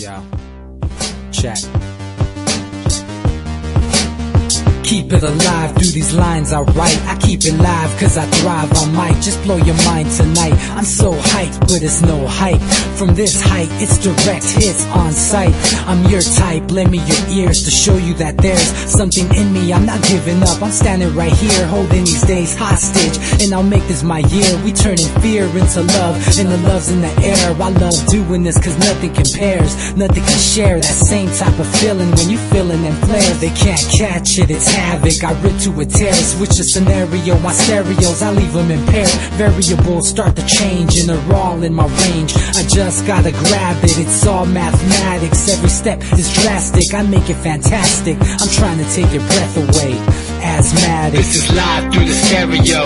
Yeah. Check. Keep it alive through these lines I write. I keep it live cause I thrive. I might just blow your mind tonight. I'm so hyped, but it's no hype. From this height, it's direct hits on sight. I'm your type, lend me your ears to show you that there's something in me. I'm not giving up, I'm standing right here, holding these days hostage. And I'll make this my year. We turning fear into love, and the love's in the air. I love doing this cause nothing compares. Nothing can share that same type of feeling when you feeling them flares. They can't catch it, it's havoc. I rip to a tear, switch the scenario. My stereos, I leave them impaired. Variables start to change and they're all in my range. I just gotta grab it, it's all mathematics. Every step is drastic, I make it fantastic. I'm trying to take your breath away. Asthmatic. This is live through the stereo.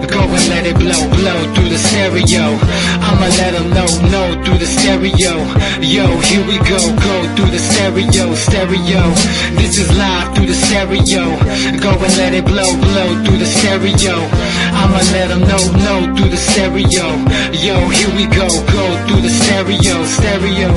Go and let it blow, blow through the stereo. I'ma let them know through the stereo. Yo, here we go through the stereo, stereo. This is live through the stereo. Go and let it blow, blow through the stereo. I'ma let them know through the stereo. Yo, here we go through the stereo, stereo.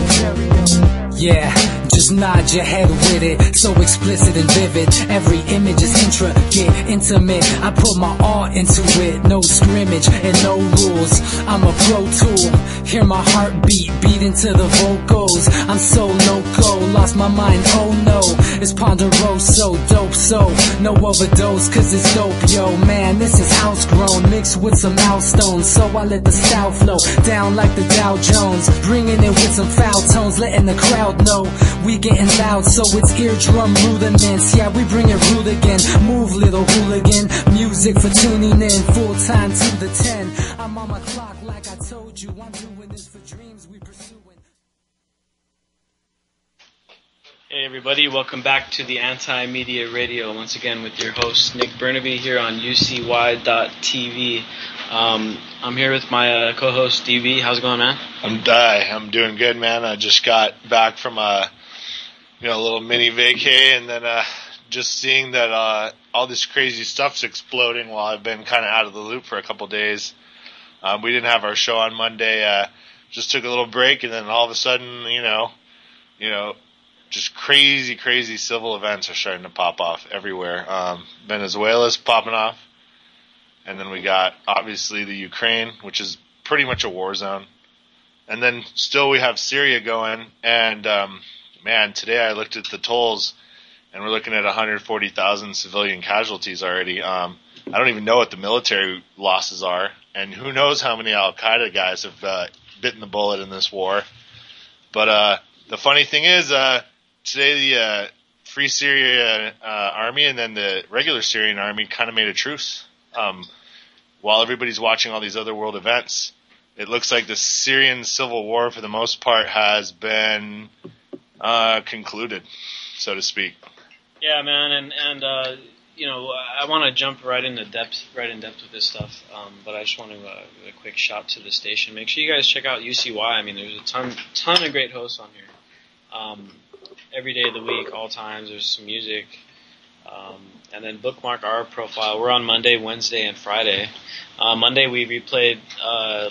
Yeah, just nod your head with it, so explicit and vivid. Every image is intricate, intimate. I put my all into it, no scrimmage and no rules. I'm a pro tool, hear my heartbeat, beat into the vocals. I'm so loco, lost my mind, oh no. It's ponderoso, dope, so no overdose, cause it's dope, yo. Man, this is house grown, mixed with some milestones. So I let the style flow down like the Dow Jones, bringing it with some foul tones, letting the crowd know we getting loud, so it's eardrum rudiments. Yeah, we bring it rude again. Move, little hooligan. Music for tuning in, full time to the 10. I'm on my clock like I told you. I'm doing this for dreams we pursuing. Hey everybody, welcome back to the Anti-Media Radio. Once again with your host Nick Burnaby here on UCY.TV. I'm here with my co-host DV. How's it going, man? I'm doing good, man. I just got back from a little mini vacay, and then just seeing that all this crazy stuff's exploding while I've been kind of out of the loop for a couple days. We didn't have our show on Monday. Just took a little break, and then all of a sudden, just crazy civil events are starting to pop off everywhere. Venezuela's popping off. And then we got, obviously, the Ukraine, which is pretty much a war zone. And then still we have Syria going. And, man, today I looked at the tolls, and we're looking at 140,000 civilian casualties already. I don't even know what the military losses are. And who knows how many al-Qaeda guys have bitten the bullet in this war. But the funny thing is, today the Free Syria Army and then the regular Syrian Army kind of made a truce. While everybody's watching all these other world events, it looks like the Syrian civil war, for the most part, has been concluded, so to speak. Yeah, man, and I want to jump right in depth with this stuff, but I just want to give a quick shout to the station. Make sure you guys check out UCY. I mean, there's a ton of great hosts on here. Every day of the week, all times, there's some music. And then bookmark our profile. We're on Monday, Wednesday, and Friday. Monday we replayed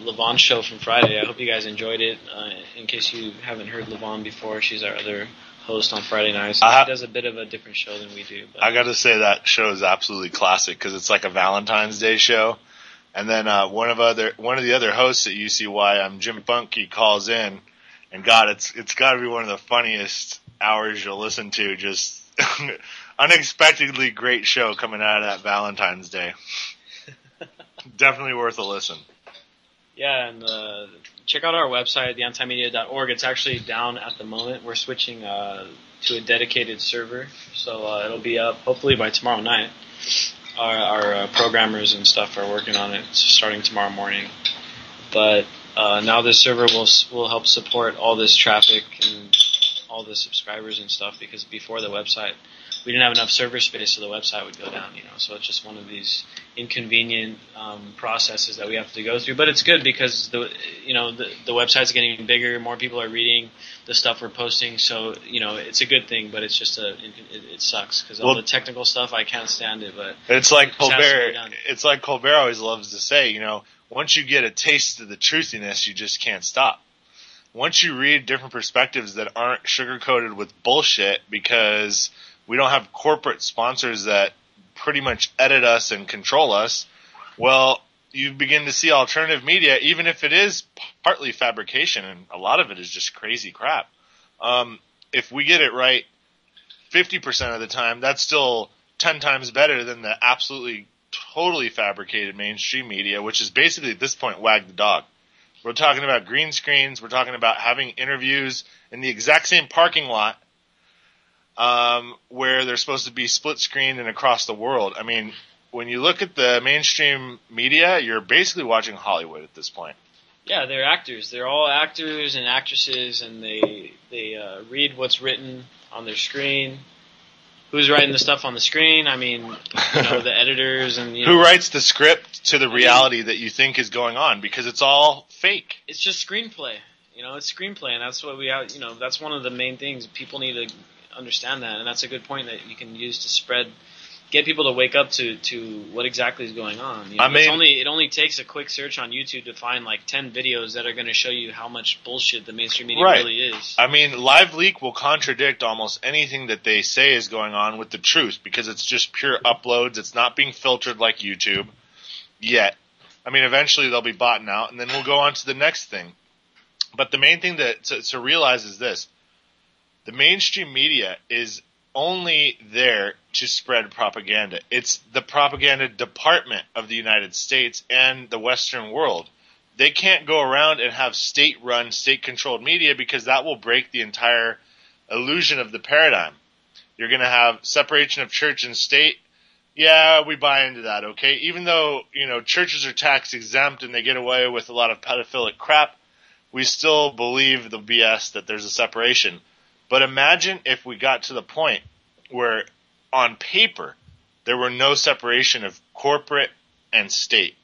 Levon's show from Friday. I hope you guys enjoyed it. In case you haven't heard Levon before, she's our other host on Friday nights. She does a bit of a different show than we do. But I got to say that show is absolutely classic because it's like a Valentine's Day show. And then one of the other hosts at UCY, Jim Funk, he calls in, and God, it's got to be one of the funniest hours you'll listen to. Just unexpectedly great show coming out of that Valentine's Day. Definitely worth a listen. Yeah, and check out our website, theantimedia.org. It's actually down at the moment. We're switching to a dedicated server, so it'll be up hopefully by tomorrow night. Our programmers and stuff are working on it starting tomorrow morning. But now this server will help support all this traffic and all the subscribers and stuff, because before the website, we didn't have enough server space, so the website would go down, so it's just one of these inconvenient processes that we have to go through. But it's good because the website's getting bigger, more people are reading the stuff we're posting, so it's a good thing. But it's just it sucks because all the technical stuff, I can't stand it. But it's like Colbert. It's like Colbert always loves to say, once you get a taste of the truthiness, you just can't stop. once you read different perspectives that aren't sugar-coated with bullshit because we don't have corporate sponsors that pretty much edit us and control us, well, you begin to see alternative media, even if it is partly fabrication, and a lot of it is just crazy crap. If we get it right 50% of the time, that's still 10 times better than the absolutely totally fabricated mainstream media, which is basically at this point wag the dog. We're talking about green screens. We're talking about having interviews in the exact same parking lot where they're supposed to be split screened and across the world. I mean, when you look at the mainstream media, you're basically watching Hollywood at this point. Yeah, they're actors. They're all actors and actresses, and they read what's written on their screen. Who's writing the stuff on the screen? I mean, the editors and who writes the script to the reality that you think is going on, because it's all fake. It's just screenplay. It's screenplay, and that's what we have. That's one of the main things. People need to understand that, and that's a good point that you can use to get people to wake up to what exactly is going on. It only takes a quick search on YouTube to find like 10 videos that are going to show you how much bullshit the mainstream media really is. I mean, LiveLeak will contradict almost anything that they say is going on with the truth, because it's just pure uploads. It's not being filtered like YouTube yet. I mean, eventually they'll be bought out, and then we'll go on to the next thing. But the main thing to realize is this. The mainstream media is only there to spread propaganda. It's the propaganda department of the United States and the Western world. They can't go around and have state-run, state-controlled media, because that will break the entire illusion of the paradigm. You're going to have separation of church and state. Yeah, we buy into that, okay? Even though, churches are tax exempt and they get away with a lot of pedophilic crap, we still believe the BS that there's a separation. But imagine if we got to the point where, on paper, there were no separation of corporate and state.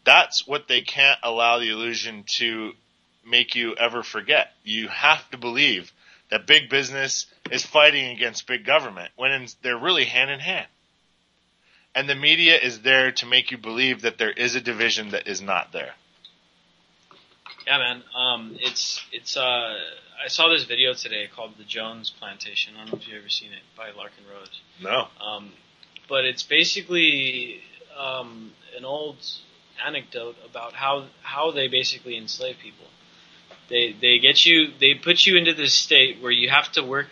That's what they can't allow the illusion to make you ever forget. You have to believe that big business is fighting against big government when they're really hand in hand. And the media is there to make you believe that there is a division that is not there. Yeah, man. I saw this video today called The Jones Plantation. I don't know if you've ever seen it, by Larkin Rose. No. But it's basically an old anecdote about how they basically enslave people. They put you into this state where you have to work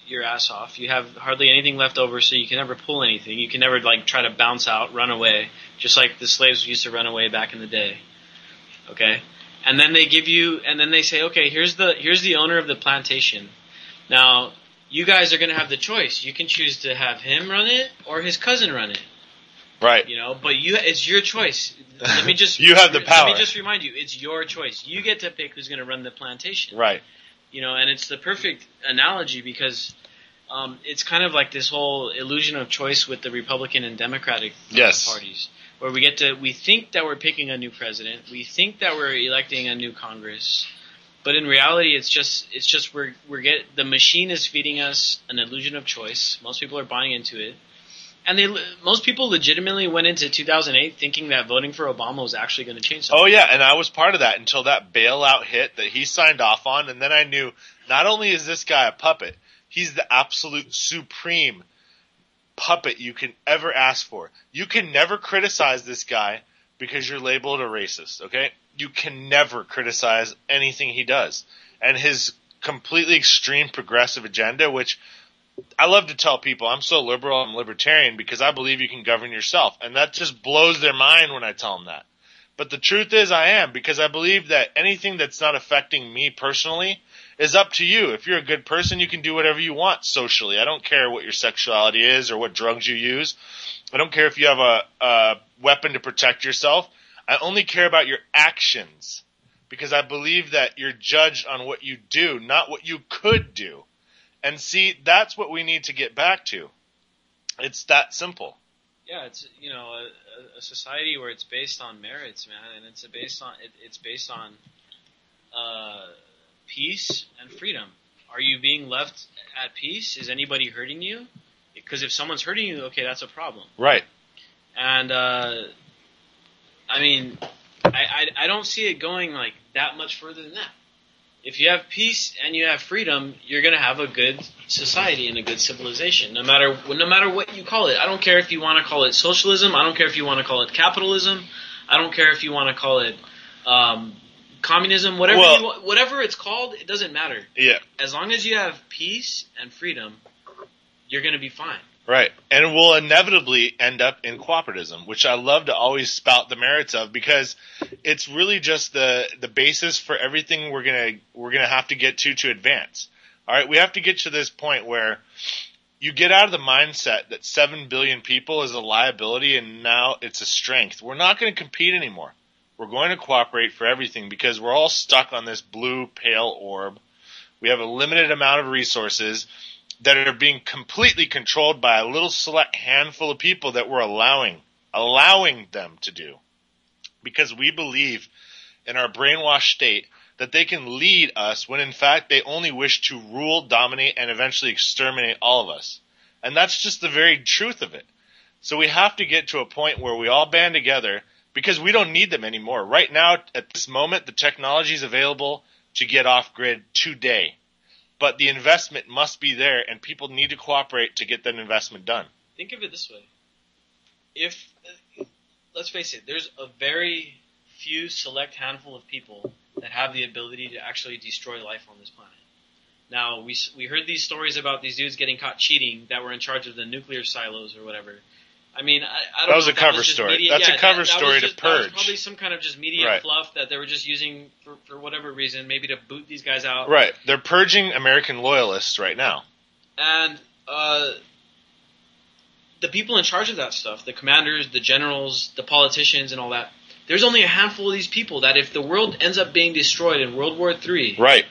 your ass off. You have hardly anything left over, so you can never pull anything. You can never try to bounce out, run away, just like the slaves used to run away back in the day. Okay? And then they say, okay, here's the owner of the plantation. Now, you guys are going to have the choice. You can choose to have him run it or his cousin run it. Right. But it's your choice. Let me just you have the power. Let me just remind you, it's your choice. You get to pick who's going to run the plantation. Right. And it's the perfect analogy because it's kind of like this whole illusion of choice with the Republican and Democratic parties. Where we think that we're picking a new president, we think that we're electing a new Congress, but in reality, it's just the machine is feeding us an illusion of choice. Most people are buying into it, and most people legitimately went into 2008 thinking that voting for Obama was actually going to change something. Oh yeah, and I was part of that until that bailout hit that he signed off on, and then I knew not only is this guy a puppet, he's the absolute supreme puppet you can ever ask for. You can never criticize this guy because you're labeled a racist, okay? You can never criticize anything he does. And his completely extreme progressive agenda, which I love to tell people, I'm so liberal, I'm libertarian because I believe you can govern yourself. And that just blows their mind when I tell them that. But the truth is I am, because I believe that anything that's not affecting me personally is up to you. If you're a good person, you can do whatever you want socially. I don't care what your sexuality is or what drugs you use. I don't care if you have a weapon to protect yourself. I only care about your actions, because I believe that you're judged on what you do, not what you could do. And see, that's what we need to get back to. It's that simple. Yeah, it's a society where it's based on merits, man, and it's based on peace and freedom. Are you being left at peace? Is anybody hurting you? Because if someone's hurting you, okay, that's a problem. Right. And I don't see it going that much further than that. If you have peace and you have freedom, you're going to have a good society and a good civilization, no matter what you call it. I don't care if you want to call it socialism. I don't care if you want to call it capitalism. I don't care if you want to call it communism. Whatever it's called, it doesn't matter. Yeah. As long as you have peace and freedom, you're going to be fine. Right. And we'll inevitably end up in cooperativism, which I love to always spout the merits of, because it's really just the basis for everything we're gonna have to get to advance. All right, we have to get to this point where you get out of the mindset that 7 billion people is a liability and now it's a strength. We're not going to compete anymore. We're going to cooperate for everything because we're all stuck on this blue pale orb. We have a limited amount of resources that are being completely controlled by a little select handful of people that we're allowing them to do. Because we believe in our brainwashed state that they can lead us when in fact they only wish to rule, dominate, and eventually exterminate all of us. And that's just the very truth of it. So we have to get to a point where we all band together because we don't need them anymore. Right now, at this moment, the technology is available to get off grid today. But the investment must be there, and people need to cooperate to get that investment done. Think of it this way. Let's face it, there's a very few select handful of people that have the ability to actually destroy life on this planet. Now, we heard these stories about these dudes getting caught cheating that were in charge of the nuclear silos or whatever. I mean, I don't know. That was a cover story. That's a cover story to purge. That was probably some kind of just media fluff that they were just using for whatever reason, maybe to boot these guys out. Right. They're purging American loyalists right now. And the people in charge of that stuff, the commanders, the generals, the politicians, and all that, there's only a handful of these people that if the world ends up being destroyed in World War III, right,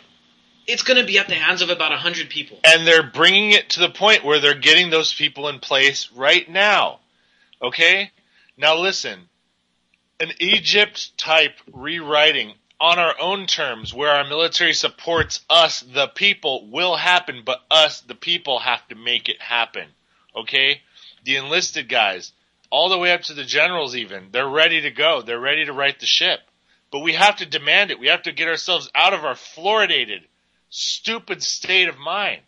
it's going to be at the hands of about 100 people. And they're bringing it to the point where they're getting those people in place right now. Okay? Now listen, an Egypt-type rewriting on our own terms where our military supports us, the people, will happen, but us, the people, have to make it happen. Okay? The enlisted guys, all the way up to the generals even, they're ready to go. They're ready to right the ship. But we have to demand it. We have to get ourselves out of our fluoridated, stupid state of mind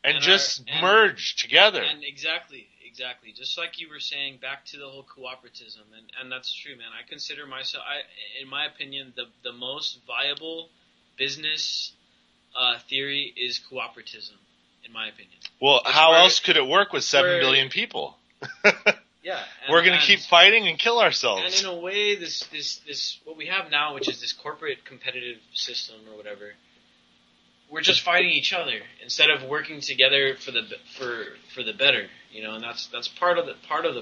and merge together. And exactly. Just like you were saying, back to the whole cooperativism, and that's true, man. I consider myself, in my opinion, the most viable business theory is cooperativism, in my opinion. Well, how else could it work with 7 billion people? Yeah, we're going to keep fighting and kill ourselves. And in a way, this what we have now, which is this corporate competitive system or whatever, we're just fighting each other instead of working together for the better, you know. And that's part of the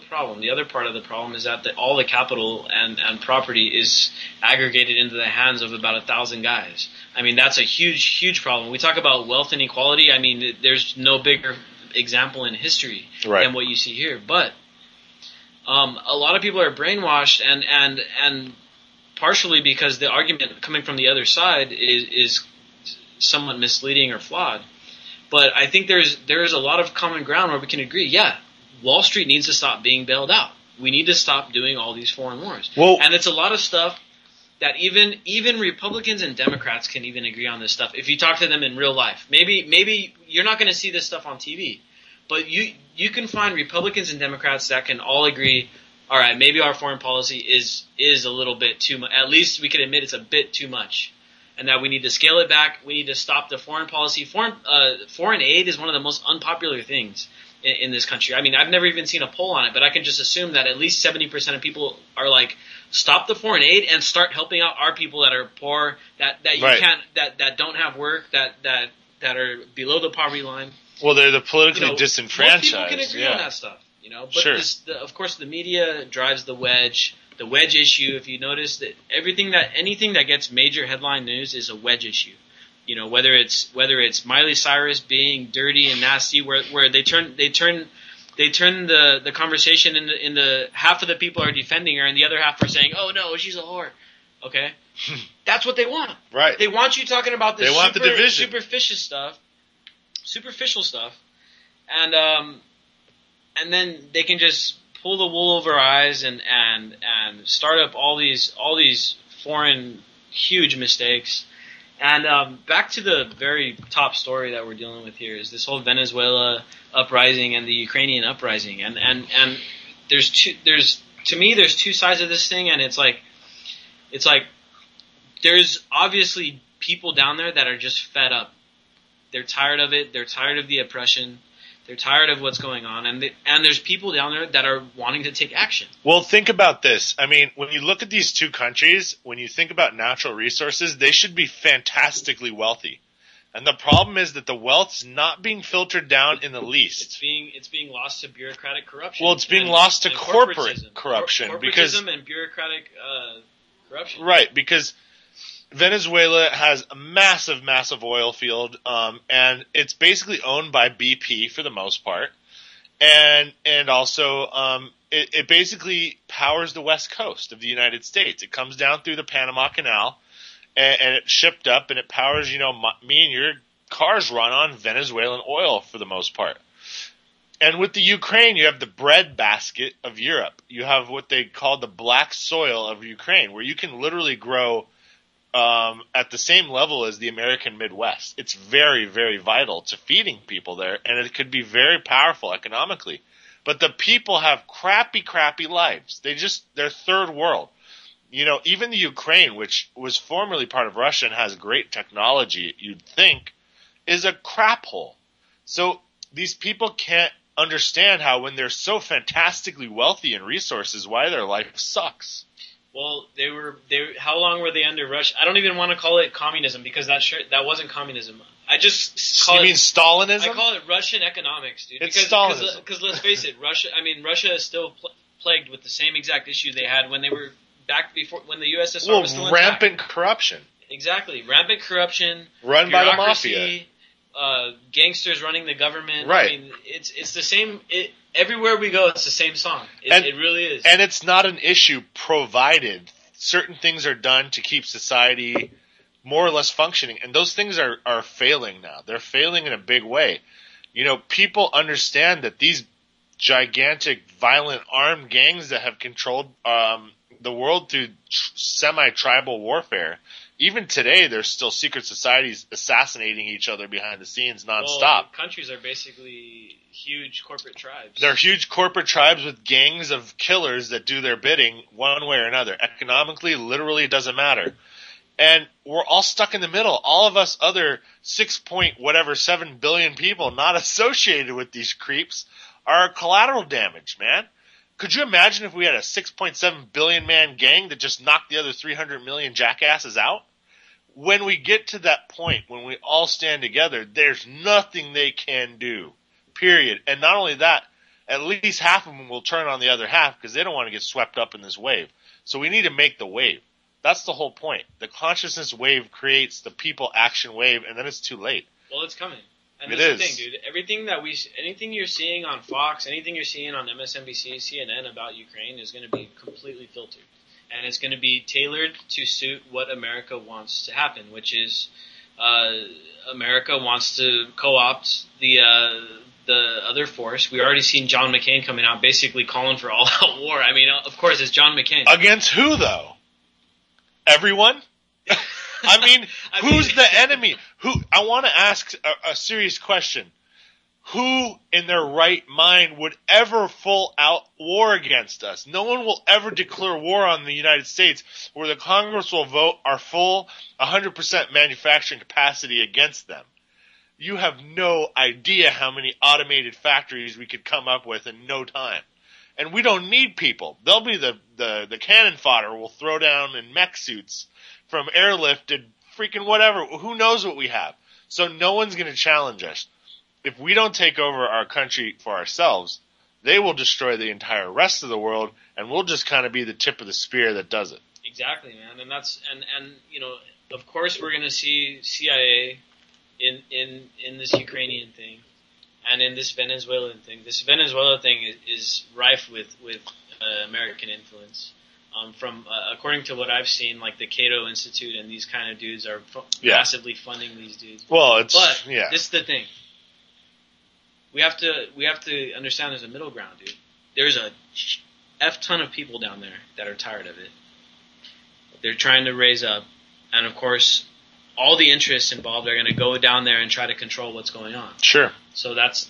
problem. The other part of the problem is that all the capital and property is aggregated into the hands of about 1,000 guys. I mean, that's a huge problem. We talk about wealth inequality. I mean, there's no bigger example in history than what you see here. But a lot of people are brainwashed, and partially because the argument coming from the other side is somewhat misleading or flawed. But I think there is a lot of common ground where we can agree, yeah, Wall Street needs to stop being bailed out. We need to stop doing all these foreign wars. And it's a lot of stuff that even Republicans and Democrats can even agree on this stuff if you talk to them in real life. Maybe you're not going to see this stuff on TV, but you can find Republicans and Democrats that can all agree, all right, maybe our foreign policy is a little bit too much. At least we can admit it's a bit too much. And that we need to scale it back. We need to stop the foreign policy. Foreign aid is one of the most unpopular things in this country. I mean, I've never even seen a poll on it, but I can just assume that at least 70% of people are like, stop the foreign aid and start helping out our people that are poor, that you can't, that don't have work, that are below the poverty line. Well, they're the politically disenfranchised. Most people can agree on that stuff, you know. But of course, the media drives the wedge. The wedge issue, if you notice that anything that gets major headline news is a wedge issue. You know, whether it's Miley Cyrus being dirty and nasty, where they turn the conversation in the half of the people are defending her and the other half are saying, "Oh no, she's a whore." Okay? That's what they want. Right. They want you talking about this the division. Superficial stuff. And then they can just pull the wool over our eyes and start up all these foreign huge mistakes, And back to the very top story that we're dealing with here is this whole Venezuela uprising and the Ukrainian uprising, and there's to me there's two sides of this thing, and it's like there's obviously people down there that are just fed up. They're tired of it. They're tired of the oppression. They're tired of what's going on, and there's people down there that are wanting to take action. Well, think about this. I mean, when you look at these two countries, when you think about natural resources, they should be fantastically wealthy. And the problem is that the wealth's not being filtered down in the least. It's being lost to bureaucratic corruption. Well, it's being lost to corporate corruption. Corporatism and bureaucratic corruption. Right, because Venezuela has a massive, massive oil field, and it's basically owned by BP for the most part, and also it basically powers the west coast of the United States. It comes down through the Panama Canal, and it's shipped up, and it powers, me and your cars run on Venezuelan oil for the most part. And with the Ukraine, you have the breadbasket of Europe. You have what they call the black soil of Ukraine, where you can literally grow at the same level as the American Midwest. It's very, very vital to feeding people there, and it could be very powerful economically. But the people have crappy, crappy lives. They're third world. Even the Ukraine, which was formerly part of Russia and has great technology, you'd think, is a crap hole. So these people can't understand how, when they're so fantastically wealthy in resources, why their life sucks. Well, how long were they under Russia? I don't even want to call it communism, because that wasn't communism. I just call You mean Stalinism? I call it Russian economics, dude. It's Stalinism. Because let's face it, Russia is still plagued with the same exact issue they had when they were back before, when the USSR was still intact. Rampant corruption. Exactly, rampant corruption, run by the mafia. Gangsters running the government. Right. I mean, it's the same. Everywhere we go, it's the same song. It really is. And it's not an issue, provided certain things are done to keep society more or less functioning. And those things are failing now. They're failing in a big way. People understand that these gigantic, violent, armed gangs that have controlled the world through semi-tribal warfare, even today, there's still secret societies assassinating each other behind the scenes nonstop. Well, countries are basically huge corporate tribes. They're huge corporate tribes with gangs of killers that do their bidding one way or another. Economically, literally, it doesn't matter. And we're all stuck in the middle. All of us other 7 billion people not associated with these creeps are collateral damage, man. Could you imagine if we had a 6.7 billion man gang that just knocked the other 300 million jackasses out? When we get to that point, when we all stand together, there's nothing they can do, period. And not only that, at least half of them will turn on the other half because they don't want to get swept up in this wave. So we need to make the wave. That's the whole point. The consciousness wave creates the people action wave, and then it's too late. Well, it's coming. And it that's is. the thing, dude. Anything you're seeing on Fox, anything you're seeing on MSNBC, CNN about Ukraine is going to be completely filtered. And it's going to be tailored to suit what America wants to happen, which is America wants to co-opt the other force. We already seen John McCain coming out basically calling for all-out war. I mean, of course, it's John McCain. Against who, though? Everyone? I mean, who's the enemy? I want to ask a serious question. Who in their right mind would ever full out war against us? No one will ever declare war on the United States where the Congress will vote our full 100% manufacturing capacity against them. You have no idea how many automated factories we could come up with in no time. And we don't need people. They'll be the cannon fodder we'll throw down in mech suits from airlifted freaking whatever. Who knows what we have? So no one's going to challenge us. If we don't take over our country for ourselves, they will destroy the entire rest of the world, and we'll just kind of be the tip of the spear that does it. Exactly, man. And that's and of course we're going to see CIA in this Ukrainian thing and in this Venezuelan thing. This Venezuela thing is rife with American influence. From according to what I've seen, like the Cato Institute and these kind of dudes are massively funding these dudes. Well, this is the thing. We have to understand there's a middle ground, dude. There's a F ton of people down there that are tired of it. They're trying to raise up, and of course, all the interests involved are going to go down there and try to control what's going on. Sure. So that's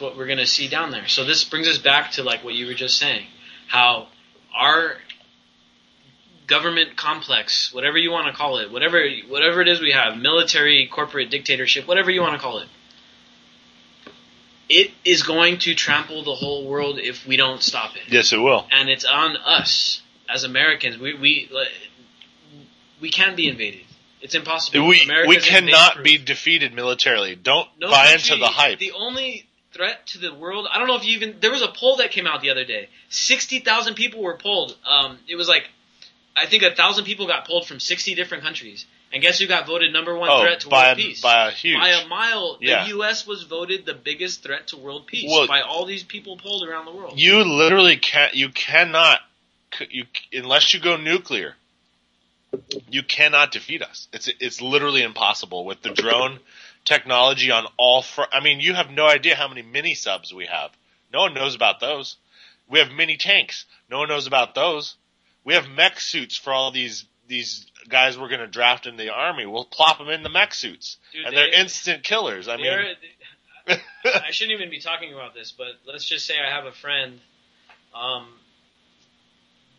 what we're going to see down there. So this brings us back to like what you were just saying, how our government complex, whatever you want to call it, whatever it is we have, military, corporate dictatorship, whatever you want to call it, it is going to trample the whole world if we don't stop it. Yes, it will. And it's on us as Americans. We can't be invaded. It's impossible. We America's cannot be invade-proof. defeated militarily. Don't No buy country- into the hype. The only threat to the world, I don't know if you even, there was a poll that came out the other day. 60,000 people were polled. It was like, I think 1,000 people got polled from 60 different countries. And guess who got voted number one threat to world peace? By a huge. By a mile. Yeah. The U.S. was voted the biggest threat to world peace by all these people polled around the world. You literally cannot, unless you go nuclear, you cannot defeat us. It's literally impossible with the drone technology on all I mean, you have no idea how many mini subs we have. No one knows about those. We have mini tanks. No one knows about those. We have mech suits for all these guys we're going to draft in the army. We'll plop them in the mech suits. Dude, and they're instant killers. I mean, I shouldn't even be talking about this, but let's just say I have a friend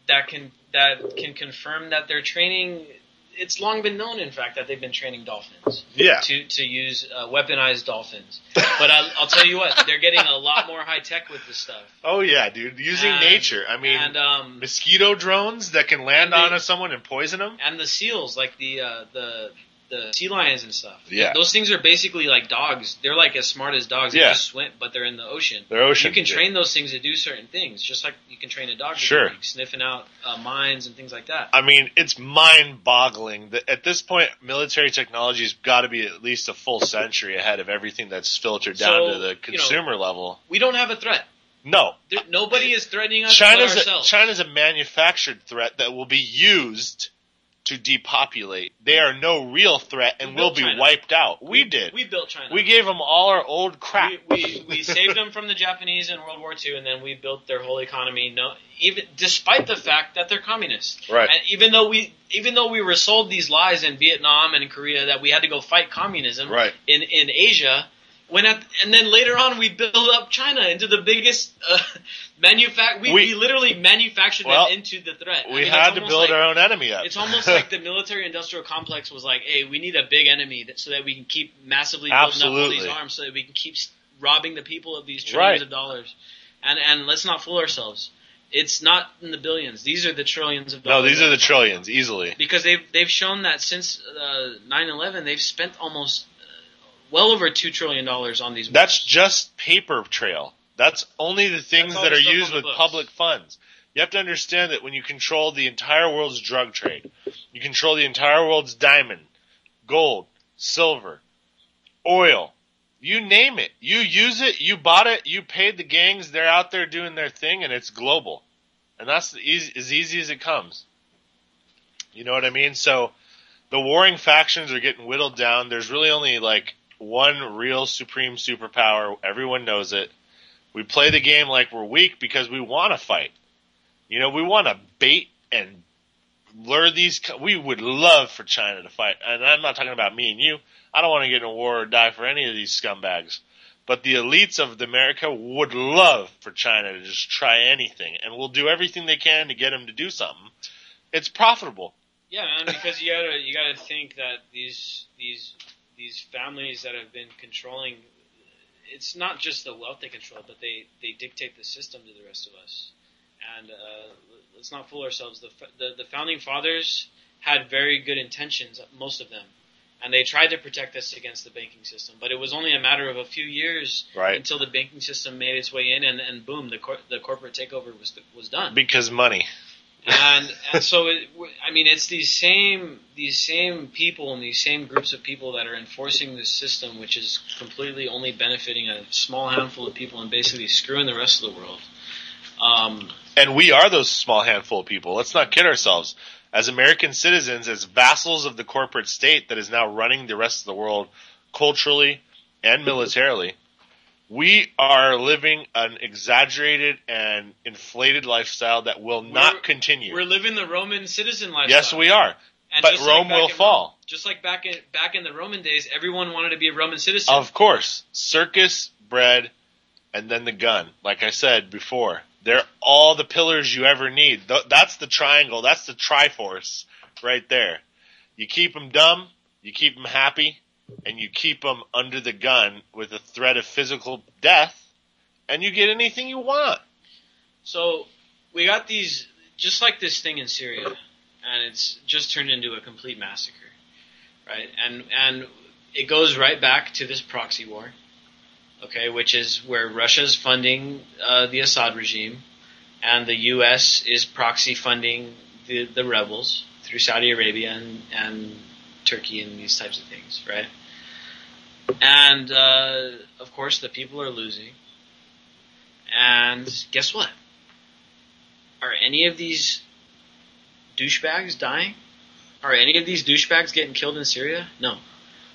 that can confirm that they're training. It's long been known, in fact, that they've been training dolphins. Yeah. To use weaponized dolphins. But I'll tell you what, they're getting a lot more high tech with this stuff. Oh yeah, dude. Using nature. I mean, mosquito drones that can land on someone and poison them. And the seals, like the sea lions and stuff. Yeah. Those things are basically like dogs. They're like as smart as dogs. They just swim, but they're in the ocean. They're ocean. You can train those things to do certain things, just like you can train a dog to do things, sniffing out mines and things like that. I mean, it's mind-boggling that at this point, military technology's got to be at least a full century ahead of everything that's filtered down to the consumer level. We don't have a threat. No. Nobody is threatening us but ourselves. China's a manufactured threat that will be used to depopulate. They are no real threat and will be wiped out. We did. We built China. We gave them all our old crap. We saved them from the Japanese in World War II, and then we built their whole economy. Even despite the fact that they're communists, right? And even though we were sold these lies in Vietnam and Korea that we had to go fight communism, right? In Asia. And then later on, we built up China into the biggest We literally manufactured them into the threat. We had to build our own enemy up. It's almost like the military-industrial complex was like, hey, we need a big enemy so that we can keep massively building up all these arms so that we can keep robbing the people of these trillions of dollars. And let's not fool ourselves. It's not in the billions. These are the trillions of dollars. No, these are the trillions, easily. Because they've shown that since 9/11, they've spent almost well over $2 trillion on these. That's just paper trail. That's only the things that are used with public funds. You have to understand that when you control the entire world's drug trade, you control the entire world's diamond, gold, silver, oil, you name it. You use it, you bought it, you paid the gangs, they're out there doing their thing, and it's global. And that's as easy as it comes. You know what I mean? So the warring factions are getting whittled down. There's really only like one real supreme superpower. Everyone knows it. We play the game like we're weak because we want to fight. You know, we want to bait and lure these. We would love for China to fight. And I'm not talking about me and you. I don't want to get in a war or die for any of these scumbags. But the elites of America would love for China to just try anything. And will do everything they can to get them to do something. It's profitable. Yeah, man, because you gotta think that these families that have been controlling, it's not just the wealth they control, but they dictate the system to the rest of us. And let's not fool ourselves. The founding fathers had very good intentions, most of them, and they tried to protect us against the banking system. But it was only a matter of a few years until the banking system made its way in, and boom, the corporate takeover was done. Because money. And so it's these same people and these same groups of people that are enforcing this system, which is completely only benefiting a small handful of people and basically screwing the rest of the world. And we are those small handful of people. Let's not kid ourselves. As American citizens, as vassals of the corporate state that is now running the rest of the world culturally and militarily, we are living an exaggerated and inflated lifestyle that will not continue. We're living the Roman citizen lifestyle. Yes, we are. And But just Rome back will in fall. Just like back in the Roman days, everyone wanted to be a Roman citizen. Of course. Circus, bread, and then the gun. Like I said before, they're all the pillars you ever need. That's the triangle. That's the Triforce right there. You keep them dumb, you keep them happy, and you keep them under the gun with a threat of physical death, and you get anything you want. So we got these, just like this thing in Syria, and it's just turned into a complete massacre, right? And it goes right back to this proxy war, okay, which is where Russia's funding the Assad regime, and the U.S. is proxy funding the rebels through Saudi Arabia and Turkey and these types of things, right? And, of course, the people are losing. And guess what? Are any of these douchebags dying? Are any of these douchebags getting killed in Syria? No.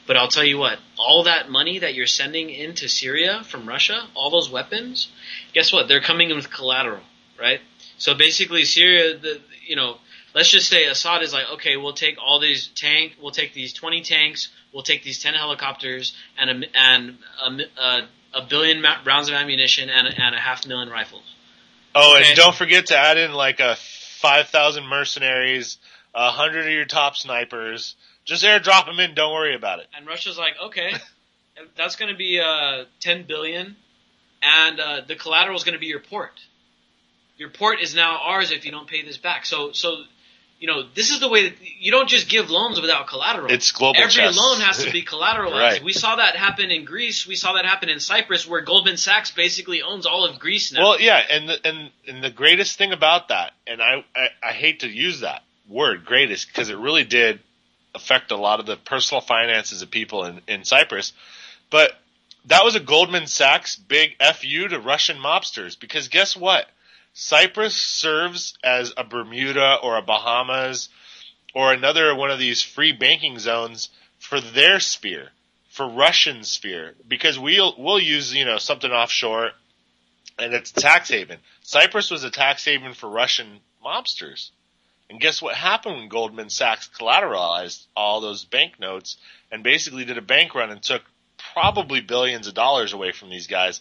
But I'll tell you what, all that money that you're sending into Syria from Russia, all those weapons, guess what? They're coming in with collateral, right? So basically Syria, let's just say Assad is like, okay, we'll take all these we'll take these 20 tanks, we'll take these 10 helicopters, and a billion rounds of ammunition and 500,000 rifles. Oh, Okay. and don't forget to add in like 5,000 mercenaries, 100 of your top snipers. Just airdrop them in. Don't worry about it. And Russia's like, okay, that's going to be 10 billion, and the collateral is going to be your port. Your port is now ours if you don't pay this back. So this is the way that you don't just give loans without collateral. It's global Every chess. loan has to be collateralized. Right. We saw that happen in Greece. We saw that happen in Cyprus, where Goldman Sachs basically owns all of Greece now. Well, yeah, and the greatest thing about that, and I hate to use that word, greatest, because it really did affect a lot of the personal finances of people in Cyprus, but that was a Goldman Sachs big FU to Russian mobsters, because guess what? Cyprus serves as a Bermuda or a Bahamas or another one of these free banking zones for their sphere, for Russian sphere, because we'll use something offshore, and it's a tax haven. Cyprus was a tax haven for Russian mobsters. And guess what happened when Goldman Sachs collateralized all those banknotes and basically did a bank run and took probably billions of dollars away from these guys?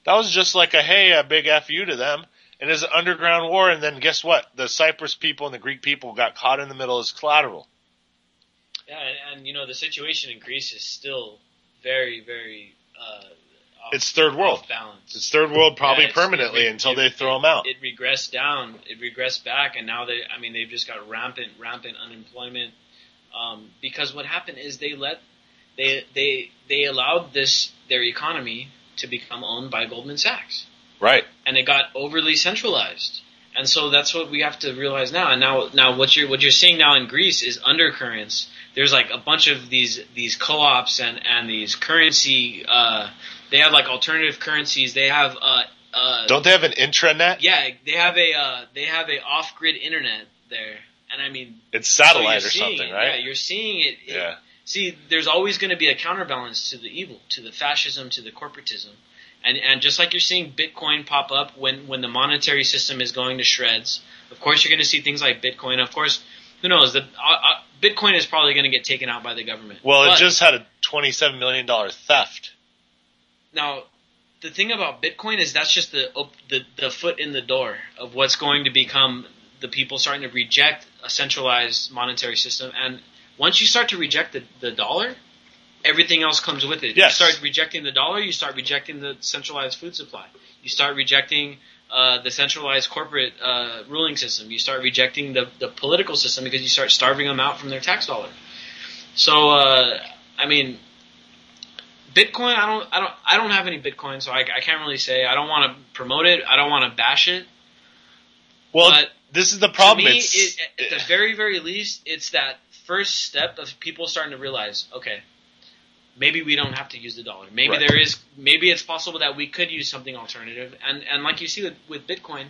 That was just like a big FU to them. And it's an underground war, and then guess what? The Cyprus people and the Greek people got caught in the middle as collateral. Yeah, and the situation in Greece is still very, very It's third world. off balance. It's third world probably Yeah, permanently until they throw them out. It regressed down. It regressed back, and now they've just got rampant unemployment. Because what happened is they allowed their economy to become owned by Goldman Sachs, Right. and it got overly centralized. And so that's what we have to realize now. And now what you're seeing now in Greece is undercurrents. There's like a bunch of these co-ops and these currency. They have like alternative currencies. They have Don't they have an intranet? yeah, they have a off-grid internet there. And I mean, It's satellite so or you're seeing something, it. right? Yeah, you're seeing it. Yeah. See, there's always going to be a counterbalance to the evil, to the fascism, to the corporatism. And just like you're seeing Bitcoin pop up when the monetary system is going to shreds, of course you're going to see things like Bitcoin. Of course, who knows? Bitcoin is probably going to get taken out by the government. Well, But it just had a $27 million theft. now, the thing about Bitcoin is that's just the foot in the door of what's going to become the people starting to reject a centralized monetary system. And once you start to reject the dollar, everything else comes with it. Yes. You start rejecting the dollar, you start rejecting the centralized food supply. You start rejecting the centralized corporate ruling system. You start rejecting the political system because you start starving them out from their tax dollar. So, I mean, Bitcoin, I don't have any Bitcoin, so I can't really say. I don't want to promote it. I don't want to bash it. Well, But this is the problem. To me, at the very, very least, it's that first step of people starting to realize, okay, maybe we don't have to use the dollar. Maybe Right. maybe it's possible that we could use something alternative. And like you see with Bitcoin,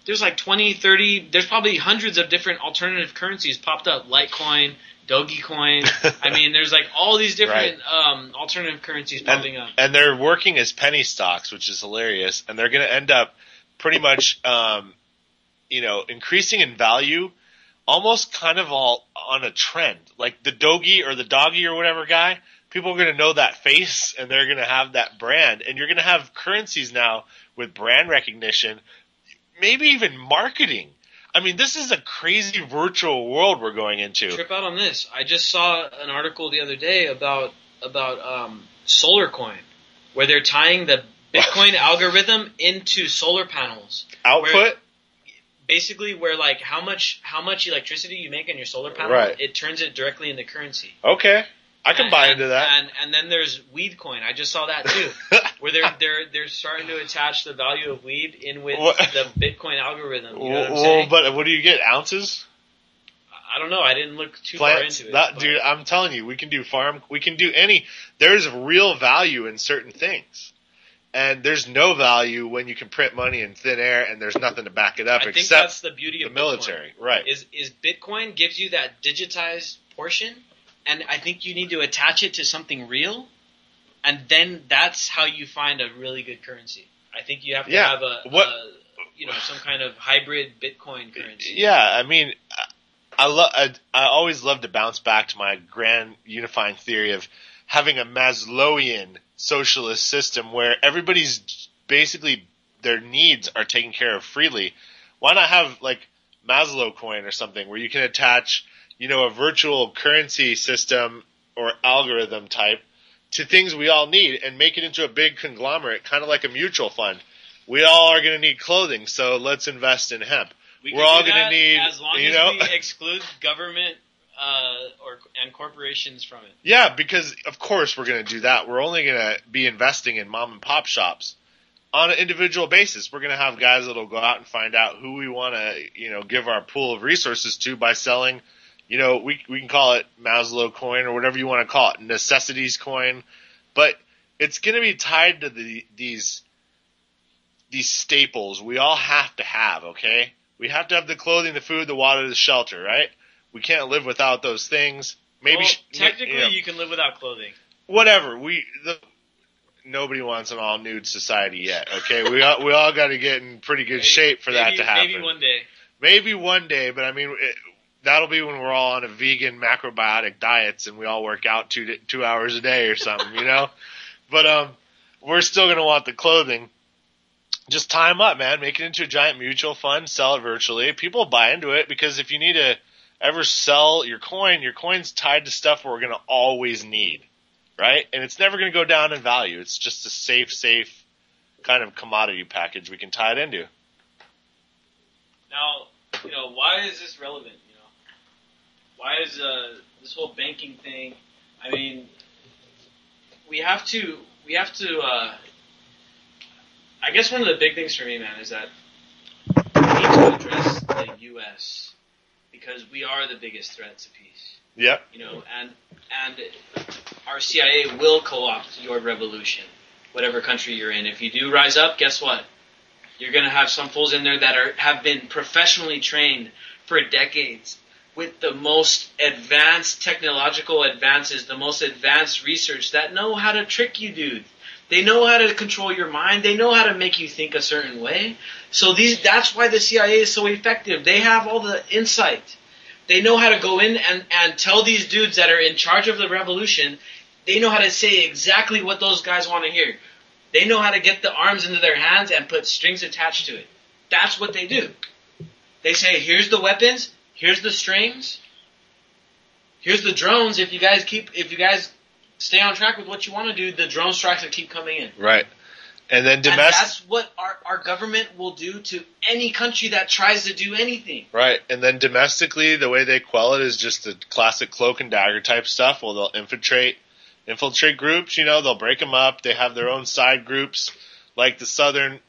there's like 20, 30, there's probably hundreds of different alternative currencies popped up. Litecoin, Dogecoin. I mean, there's like all these different alternative currencies popping up. And they're working as penny stocks, which is hilarious. And they're going to end up pretty much, increasing in value almost kind of all on a trend. Like the Dogie or the Doggy or whatever guy, people are going to know that face and they're going to have that brand. And you're going to have currencies now with brand recognition, maybe even marketing. I mean, this is a crazy virtual world we're going into. Trip out on this. I just saw an article the other day about solar coin, where they're tying the Bitcoin algorithm into solar panels. Output? Basically, where like how much electricity you make on your solar panel, Right. it turns it directly into currency. Okay. I can buy into that. And then there's weed coin. I just saw that too, where they're starting to attach the value of weed in with the Bitcoin algorithm. You know what I'm saying? But what do you get? Ounces? I don't know. I didn't look too Plants? far into it. Dude, I'm telling you, we can do farm. We can do any. There's real value in certain things. And there's no value when you can print money in thin air and there's nothing to back it up I think except that's the beauty of the military. Bitcoin. Right. Is Bitcoin gives you that digitized portion, and I think you need to attach it to something real, and then that's how you find a really good currency. I think you have to have some kind of hybrid Bitcoin currency. Yeah, I mean, I always love to bounce back to my grand unifying theory of having a Maslowian socialist system where everybody's basically their needs are taken care of freely. Why not have like Maslow coin or something where you can attach, a virtual currency system or algorithm type to things we all need and make it into a big conglomerate, kind of like a mutual fund. We all are going to need clothing, so let's invest in hemp. We're all going to need, as long as we exclude government and corporations from it. Yeah, because of course we're going to do that. We're only going to be investing in mom and pop shops on an individual basis. We're going to have guys that'll go out and find out who we want to, give our pool of resources to by selling. We can call it Maslow coin or whatever you want to call it, necessities coin, but it's going to be tied to these staples we all have to have. Okay, we have to have the clothing, the food, the water, the shelter, right? We can't live without those things. Maybe technically you can live without clothing. Whatever. Nobody wants an all nude society yet. Okay, we all got to get in pretty good shape for that to happen. Maybe one day. Maybe one day, but I mean that'll be when we're all on a vegan macrobiotic diets and we all work out 2 hours a day or something, But we're still gonna want the clothing. Just tie them up, man. Make it into a giant mutual fund. Sell it virtually. People buy into it because if you need to ever sell your coin's tied to stuff we're going to always need, right? And it's never going to go down in value. It's just a safe kind of commodity package we can tie it into. Now, why is this relevant? Why is this whole banking thing? I mean, we have to. I guess one of the big things for me, man, is that we need to address the U.S. because we are the biggest threat to peace. Yep. And our CIA will co-opt your revolution, whatever country you're in. If you do rise up, guess what? You're going to have some fools in there that have been professionally trained for decades with the most advanced technological advances, the most advanced research that know how to trick you, dude. They know how to control your mind. They know how to make you think a certain way. So that's why the CIA is so effective. They have all the insight. They know how to go in and tell these dudes that are in charge of the revolution, they know how to say exactly what those guys want to hear. They know how to get the arms into their hands and put strings attached to it. That's what they do. They say, here's the weapons, here's the strings, here's the drones. If you guys stay on track with what you want to do, the drone strikes will keep coming in. Right. And then that's what our government will do to any country that tries to do anything. Right. And then domestically, the way they quell it is just the classic cloak and dagger type stuff. Well, they'll infiltrate groups, they'll break them up. They have their own side groups like the Southern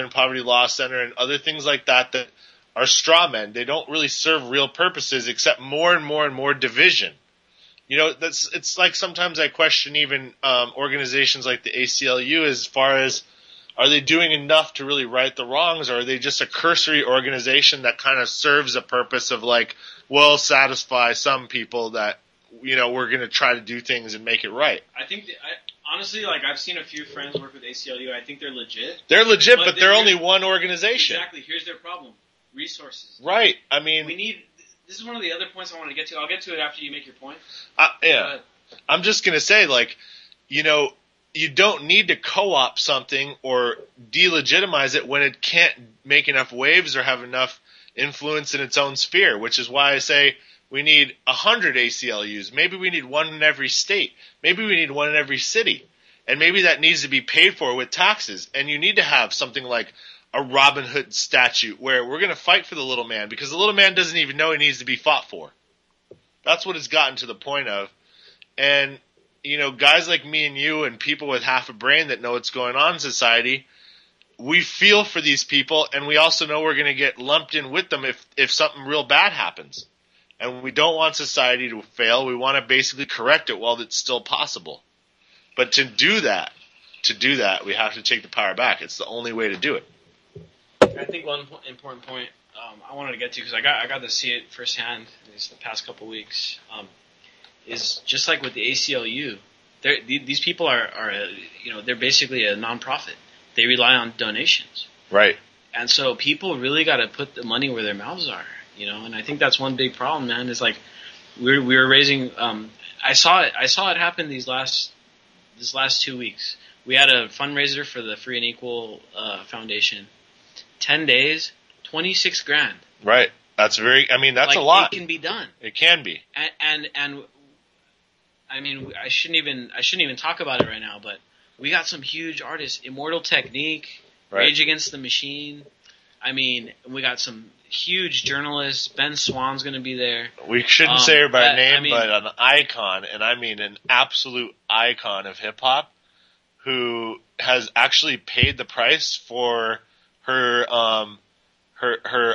Poverty Law Center and other things like that are straw men. They don't really serve real purposes except more and more and more division. It's like sometimes I question even organizations like the ACLU as far as are they doing enough to really right the wrongs, or are they just a cursory organization that kind of serves a purpose of satisfy some people that we're going to try to do things and make it right. I think honestly, I've seen a few friends work with ACLU. I think they're legit. They're legit, but they're only one organization. Exactly. Here's their problem: resources. Right. I mean, we need. this is one of the other points I want to get to. I'll get to it after you make your point. Yeah. I'm just going to say, like, you know, you don't need to co-op something or delegitimize it when it can't make enough waves or have enough influence in its own sphere, which is why I say we need 100 ACLUs. Maybe we need one in every state. Maybe we need one in every city. And maybe that needs to be paid for with taxes. And you need to have something like a Robin Hood statute where we're going to fight for the little man because the little man doesn't even know he needs to be fought for. That's what it's gotten to the point of. And, you know, guys like me and you and people with half a brain that know what's going on in society, we feel for these people, and we also know we're going to get lumped in with them if something real bad happens. And we don't want society to fail. We want to basically correct it while it's still possible. But to do that, we have to take the power back. It's the only way to do it. I think one important point I wanted to get to, because I got to see it firsthand the past couple weeks, is just like with the ACLU, these people are they're basically a nonprofit. They rely on donations. Right. And so people really got to put the money where their mouths are, you know. And I think that's one big problem, man. Is like we were raising. I saw it happen this last 2 weeks. We had a fundraiser for the Free and Equal Foundation. 10 days, $26,000. Right. That's that's like, a lot. It can be done. It can be. And I mean, I shouldn't even talk about it right now, but we got some huge artists, Immortal Technique, right. Rage Against the Machine. I mean, we got some huge journalists. Ben Swan's going to be there. We shouldn't say her by name, but an icon, and I mean an absolute icon of hip-hop, who has actually paid the price for her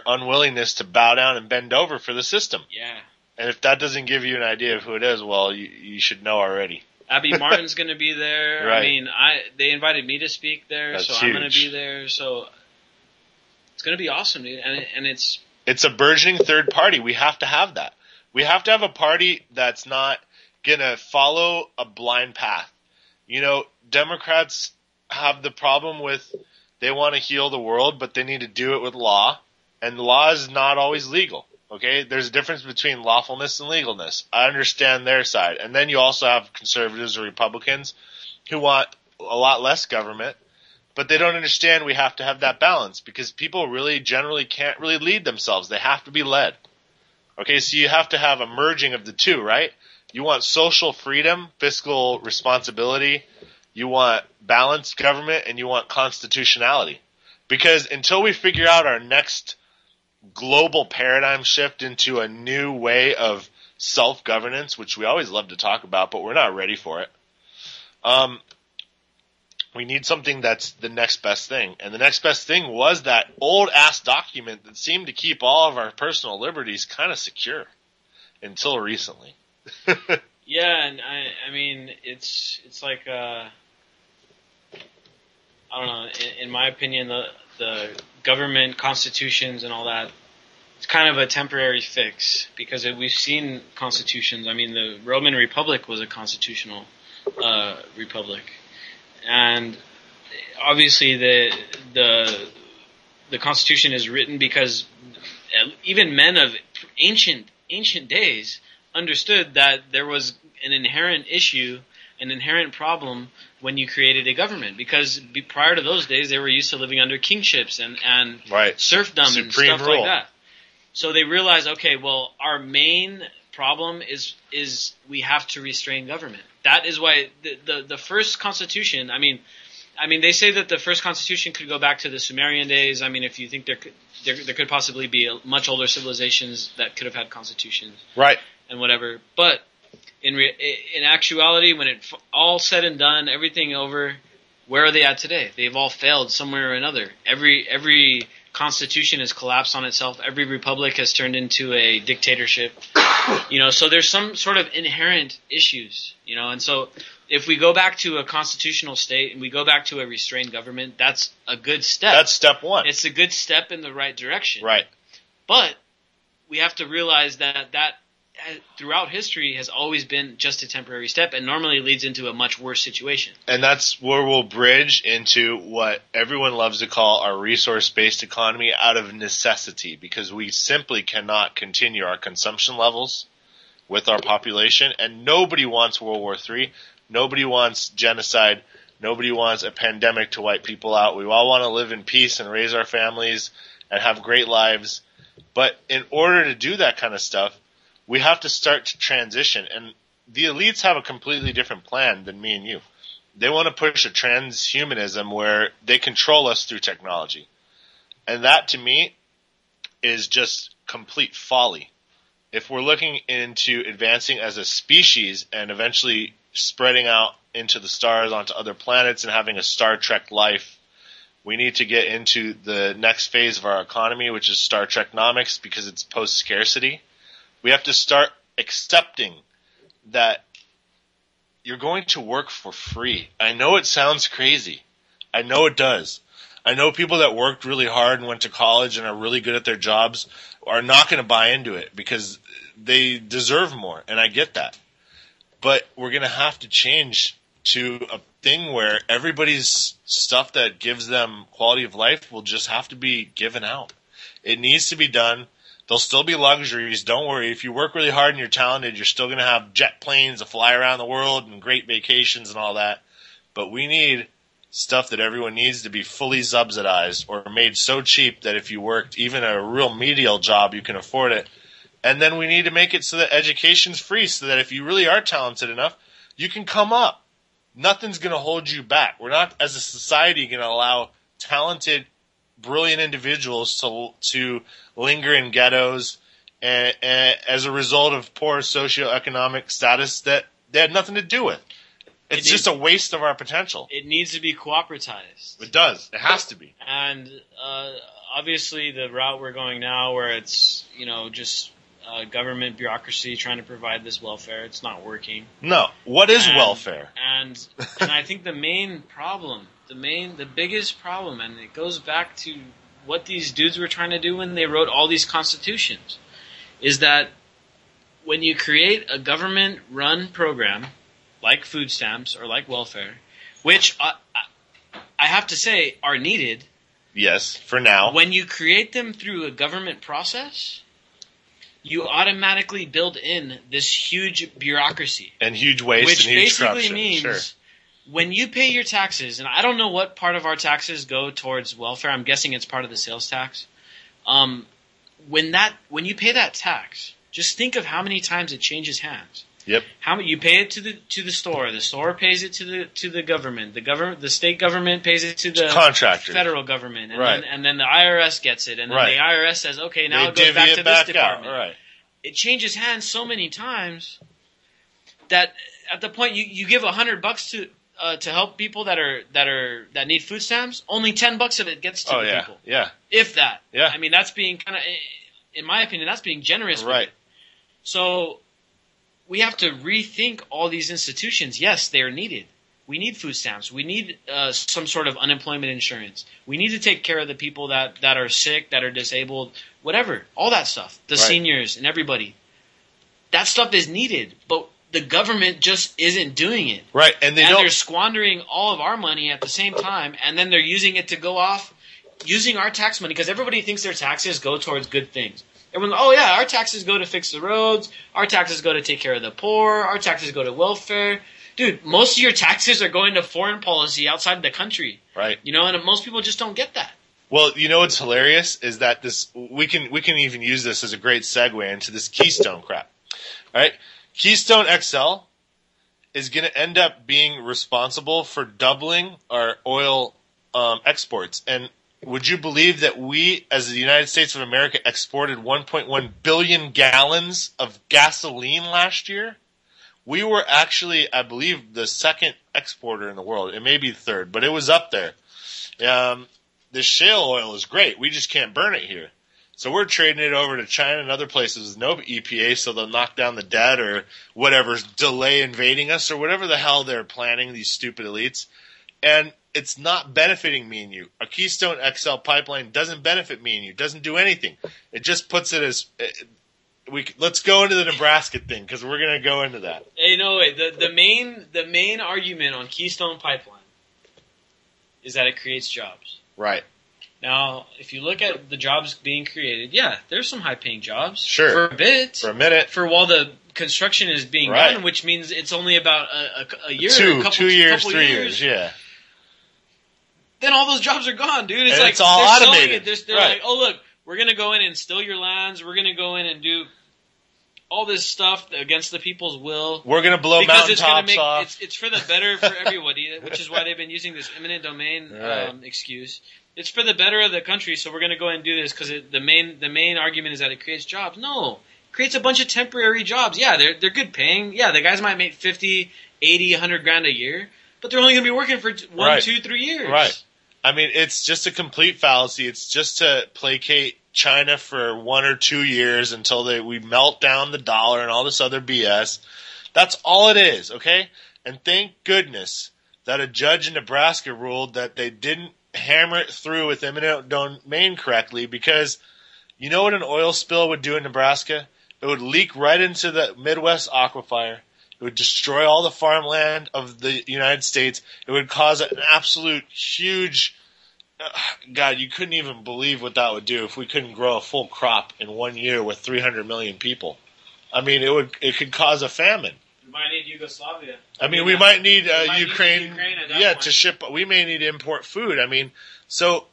unwillingness to bow down and bend over for the system. Yeah. And if that doesn't give you an idea of who it is, well, you should know already. Abby Martin's going to be there. Right. I mean, they invited me to speak there, That's so huge. I'm going to be there. So it's going to be awesome, dude. And it's a burgeoning third party. We have to have that. We have to have a party that's not going to follow a blind path. You know, Democrats have the problem with they want to heal the world, but they need to do it with law, and law is not always legal. Okay, there's a difference between lawfulness and legalness. I understand their side. And then you also have conservatives or Republicans who want a lot less government, but they don't understand we have to have that balance because people really generally can't really lead themselves. They have to be led. Okay, so you have to have a merging of the two, right? You want social freedom, fiscal responsibility, you want balanced government, and you want constitutionality. Because until we figure out our next global paradigm shift into a new way of self-governance, which we always love to talk about, but we're not ready for it. We need something that's the next best thing. And the next best thing was that old-ass document that seemed to keep all of our personal liberties kind of secure until recently. yeah, and I mean, it's like, I don't know, in my opinion, the government, constitutions, and all that, it's kind of a temporary fix because we've seen constitutions. I mean, the Roman Republic was a constitutional republic, and obviously the Constitution is written because even men of ancient days understood that there was an inherent issue, an inherent problem when you created a government, because prior to those days they were used to living under kingships and right. serfdom Supreme and stuff rule. like that. So they realized, okay, well, our main problem is we have to restrain government. That is why the first constitution, I mean they say that the first constitution could go back to the Sumerian days. I mean, if you think there could possibly be much older civilizations that could have had constitutions. Right. And whatever. But in actuality, when it all said and done, everything over, where are they at today? They've all failed somewhere or another. Every constitution has collapsed on itself. Every republic has turned into a dictatorship. You know, so there's some sort of inherent issues, you know, and so if we go back to a constitutional state and we go back to a restrained government, that's a good step. That's step one. It's a good step in the right direction. Right. But we have to realize that throughout history has always been just a temporary step, and normally leads into a much worse situation. And that's where we'll bridge into what everyone loves to call our resource-based economy out of necessity, because we simply cannot continue our consumption levels with our population, and nobody wants World War III. Nobody wants genocide. Nobody wants a pandemic to wipe people out. We all want to live in peace and raise our families and have great lives. But in order to do that kind of stuff, we have to start to transition. And the elites have a completely different plan than me and you. They want to push a transhumanism where they control us through technology. And that, to me, is just complete folly. If we're looking into advancing as a species and eventually spreading out into the stars, onto other planets, and having a Star Trek life, we need to get into the next phase of our economy, which is Star Treknomics, because it's post-scarcity. We have to start accepting that you're going to work for free. I know it sounds crazy. I know it does. I know people that worked really hard and went to college and are really good at their jobs are not going to buy into it because they deserve more, and I get that. But we're going to have to change to a thing where everybody's stuff that gives them quality of life will just have to be given out. It needs to be done. There'll still be luxuries. Don't worry. If you work really hard and you're talented, you're still going to have jet planes to fly around the world and great vacations and all that. But we need stuff that everyone needs to be fully subsidized or made so cheap that if you worked even a real menial job, you can afford it. And then we need to make it so that education's free, so that if you really are talented enough, you can come up. Nothing's going to hold you back. We're not, as a society, going to allow talented, brilliant individuals to linger in ghettos and as a result of poor socioeconomic status that they had nothing to do with. It's just a waste of our potential. It needs to be cooperatized. It does. It has to be. And obviously the route we're going now, where it's, just government bureaucracy trying to provide this welfare, it's not working. No. What is welfare? And I think the main problem, the biggest problem, and it goes back to what these dudes were trying to do when they wrote all these constitutions, is that when you create a government-run program like food stamps or like welfare, which I have to say are needed. Yes, for now. When you create them through a government process, you automatically build in this huge bureaucracy. And huge waste and huge corruption. Which basically means when you pay your taxes, and I don't know what part of our taxes go towards welfare. I'm guessing it's part of the sales tax. When you pay that tax, just think of how many times it changes hands. Yep. You pay it to the store pays it to the government. The state government pays it to the contractor, federal government, and then the IRS gets it, and then the IRS says, okay, now it goes back to this department. Right. It changes hands so many times that at the point you give $100 to help people that need food stamps, only $10 of it gets to the people. Yeah. If that. Yeah. I mean, that's being kind of, in my opinion, that's being generous. Right. With it. So we have to rethink all these institutions. Yes, they are needed. We need food stamps. We need some sort of unemployment insurance. We need to take care of the people that are sick, that are disabled, whatever, all that stuff. The seniors and everybody. That stuff is needed, but the government just isn't doing it. Right, and they're squandering all of our money at the same time, and then they're using it to go off, using our tax money, because everybody thinks their taxes go towards good things. Everyone, our taxes go to fix the roads, our taxes go to take care of the poor, our taxes go to welfare. Dude, most of your taxes are going to foreign policy outside the country. Right. And most people just don't get that. Well, what's hilarious is that we can even use this as a great segue into this Keystone crap. All right? Keystone XL is going to end up being responsible for doubling our oil exports. And would you believe that we, as the United States of America, exported 1.1 billion gallons of gasoline last year? We were actually, I believe, the second exporter in the world. It may be third, but it was up there. This shale oil is great. We just can't burn it here. So we're trading it over to China and other places with no EPA, so they'll knock down the debt or whatever, delay invading us or whatever the hell they're planning, these stupid elites. And it's not benefiting me and you. A Keystone XL pipeline doesn't benefit me and you. It doesn't do anything. It just puts it as let's go into the Nebraska thing because we're gonna go into that. Hey, no wait. The main argument on Keystone Pipeline is that it creates jobs. Right. Now, if you look at the jobs being created, yeah, there's some high-paying jobs. Sure. For a bit. For a minute. For while the construction is being done, which means it's only about a year, two years, 3 years, yeah. Then all those jobs are gone, dude. It's and like it's all they're automated. They're like, oh look, we're gonna go in and steal your lands. We're gonna go in and do all this stuff against the people's will. We're gonna blow mountaintops off. It's for the better for everybody, which is why they've been using this eminent domain excuse. It's for the better of the country, so we're gonna go ahead and do this because the main argument is that it creates jobs. No, it creates a bunch of temporary jobs. Yeah, they're good paying. Yeah, the guys might make 50, 80, 100 grand a year, but they're only gonna be working for 1, 2, 3 years. Right. I mean, it's just a complete fallacy. It's just to placate China for 1 or 2 years until we melt down the dollar and all this other BS. That's all it is, okay? And thank goodness that a judge in Nebraska ruled that they didn't hammer it through with eminent domain correctly, because you know what an oil spill would do in Nebraska? It would leak right into the Midwest aquifer. It would destroy all the farmland of the United States. It would cause an absolute huge... God, you couldn't even believe what that would do if we couldn't grow a full crop in 1 year with 300 million people. I mean, it could cause a famine. We might need Yugoslavia. I mean, we might need Ukraine at that point. to ship. We may need to import food. I mean, so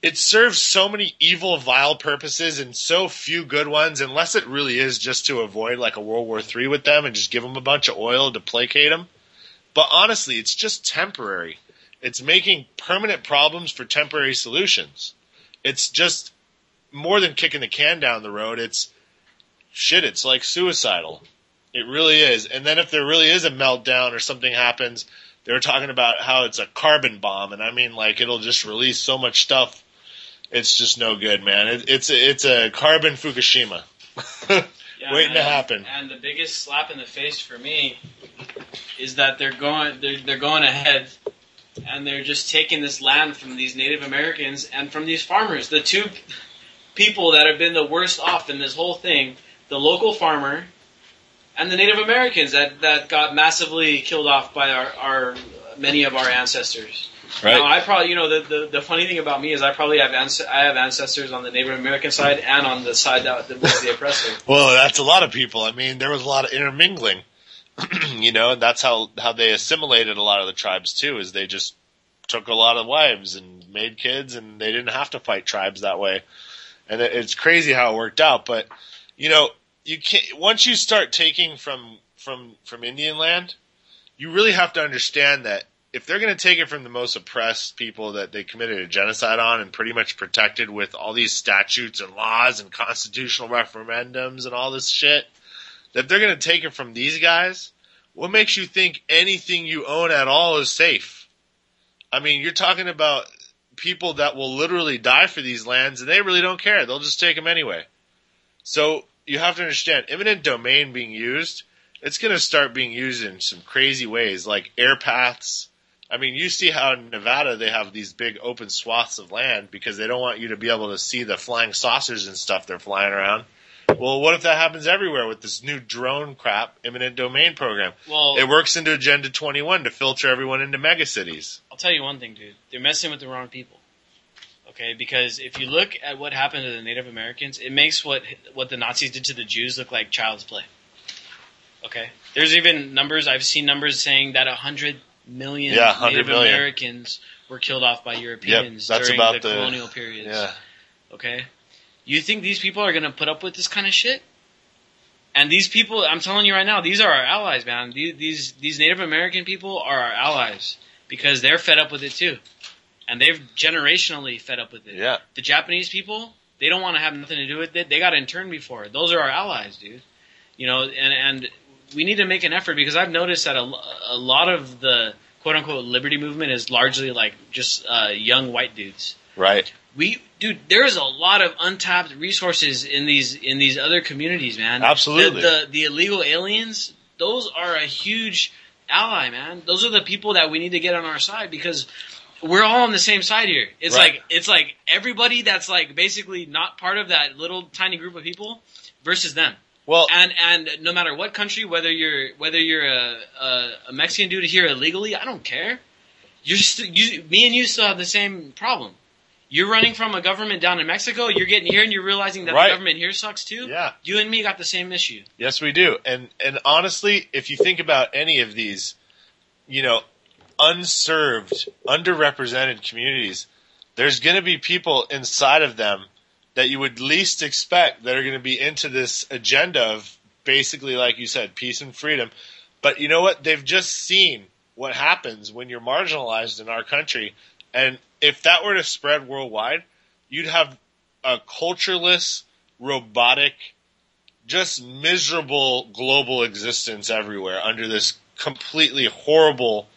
it serves so many evil, vile purposes and so few good ones, unless it really is just to avoid like a World War III with them and just give them a bunch of oil to placate them. But honestly, it's just temporary. It's making permanent problems for temporary solutions. It's just more than kicking the can down the road. It's like suicidal. It really is. And then if there really is a meltdown or something happens, they were talking about how it's a carbon bomb. And I mean, like, it'll just release so much stuff. It's just no good, man. It's a carbon Fukushima waiting to happen. And the biggest slap in the face for me is that they're going ahead and they're just taking this land from these Native Americans and from these farmers. The two people that have been the worst off in this whole thing, the local farmer and the Native Americans that got massively killed off by our many of our ancestors. Right. Now, I probably, the funny thing about me is I have ancestors on the Native American side and on the side that was the oppressor. Well, that's a lot of people. I mean, there was a lot of intermingling. And that's how they assimilated a lot of the tribes too, is they just took a lot of wives and made kids, and they didn't have to fight tribes that way. And it's crazy how it worked out. But you can't, once you start taking from Indian land, you really have to understand that if they're going to take it from the most oppressed people that they committed a genocide on and pretty much protected with all these statutes and laws and constitutional referendums and all this shit, that they're going to take it from these guys, what makes you think anything you own at all is safe? I mean, you're talking about people that will literally die for these lands, and they really don't care. They'll just take them anyway. So you have to understand, eminent domain being used, it's going to start being used in some crazy ways, like air paths. I mean, you see how in Nevada they have these big open swaths of land because they don't want you to be able to see the flying saucers and stuff they're flying around. Well, what if that happens everywhere with this new drone crap eminent domain program? Well, it works into Agenda 21 to filter everyone into megacities. I'll tell you one thing, dude. They're messing with the wrong people. Okay, because if you look at what happened to the Native Americans, it makes what the Nazis did to the Jews look like child's play. Okay? There's even numbers, I've seen numbers saying that 100 million Native Americans were killed off by Europeans during the colonial periods. Yeah. Okay? You think these people are going to put up with this kind of shit? And these people, I'm telling you right now, these are our allies, man. These Native American people are our allies because they're fed up with it too. And they've generationally fed up with it. Yeah. The Japanese people, they don't want to have nothing to do with it. They got interned before. Those are our allies, dude. And we need to make an effort because I've noticed that a lot of the quote-unquote liberty movement is largely like just young white dudes. Right. There's a lot of untapped resources in these other communities, man. Absolutely. The illegal aliens, those are a huge ally, man. Those are the people that we need to get on our side because we're all on the same side here. It's like everybody that's like basically not part of that little tiny group of people versus them. Well, and no matter what country, whether you're a Mexican dude here illegally, I don't care. Me and you still have the same problem. You're running from a government down in Mexico. You're getting here and you're realizing that Right. the government here sucks too. Yeah. You and me got the same issue. yes, we do. And honestly, if you think about any of these, unserved, underrepresented communities, there's going to be people inside of them that you would least expect that are going to be into this agenda of basically, like you said, peace and freedom. But you know what? They've just seen what happens when you're marginalized in our country. And if that were to spread worldwide, you'd have a cultureless, robotic, just miserable global existence everywhere under this completely horrible,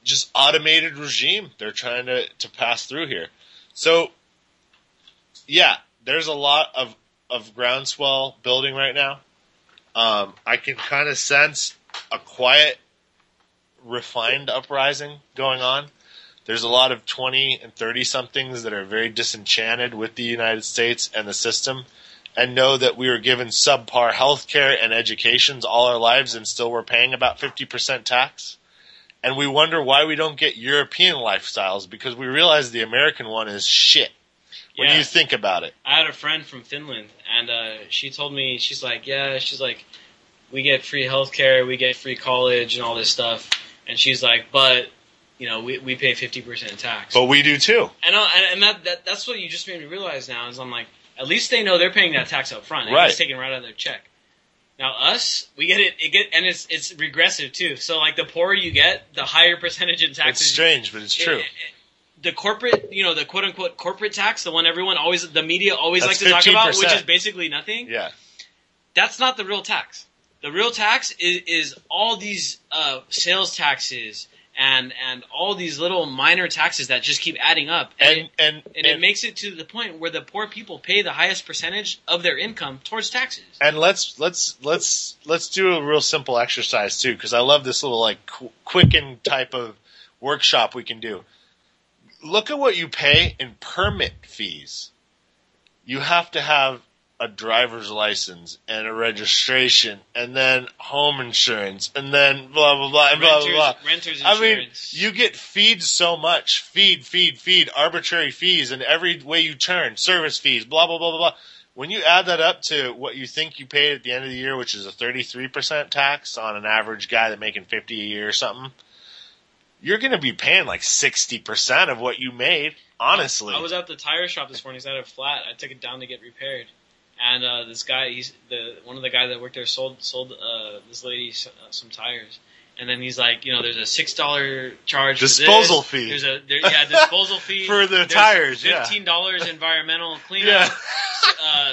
just automated regime they're trying to pass through here. So, yeah, there's a lot of groundswell building right now. I can kind of sense a quiet, refined uprising going on. There's a lot of 20 and 30-somethings that are very disenchanted with the United States and the system and know that we were given subpar health care and educations all our lives and still we're paying about 50% tax. And we wonder why we don't get European lifestyles because we realize the American one is shit when Yeah. you think about it. I had a friend from Finland, and she told me, she's like, we get free healthcare, we get free college, and all this stuff. And she's like, but we pay 50% tax. But we do too. And that's what you just made me realize now. Is I'm like, at least they know they're paying that tax up front. Right. It's taken right out of their check. Now us, we get it. And it's regressive too. So like the poorer you get, the higher percentage in taxes. It's strange, but it's true. The corporate, the quote unquote corporate tax, the one the media always That's likes to talk about, 15%. which is basically nothing. Yeah. That's not the real tax. The real tax is all these sales taxes and all these little minor taxes that just keep adding up. And it makes it to the point where the poor people pay the highest percentage of their income towards taxes. And let's do a real simple exercise too, because I love this little like quicken type of workshop we can do. Look at what you pay in permit fees. You have to have a driver's license and a registration and then home insurance and then blah, blah, blah, and blah, blah, blah. Renter's I mean, insurance. you get feed so much. Feed, arbitrary fees in every way you turn. Service fees, blah, blah, blah, blah, blah. When you add that up to what you think you paid at the end of the year, which is a 33% tax on an average guy that's making $50 a year or something, you're going to be paying like 60% of what you made, honestly. I was at the tire shop this morning. He's had a flat. I took it down to get repaired. And this guy, one of the guys that worked there sold this lady some tires. And then he's like, there's a $6 charge disposal for this. fee. There's disposal fee for the There's tires. $15 environmental cleanup.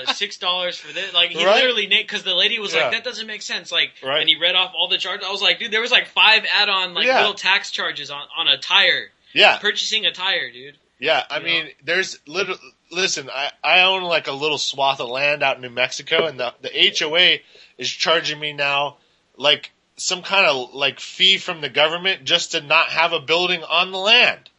$6 for this. Like he literally, because the lady was like, that doesn't make sense. Like, and he read off all the charges. I was like, dude, there was like 5 add-on little tax charges on a tire. Yeah, purchasing a tire, dude. Yeah, I mean, there's little. Listen, I own like a little swath of land out in New Mexico, and the HOA is charging me now like some kind of like fee from the government just to not have a building on the land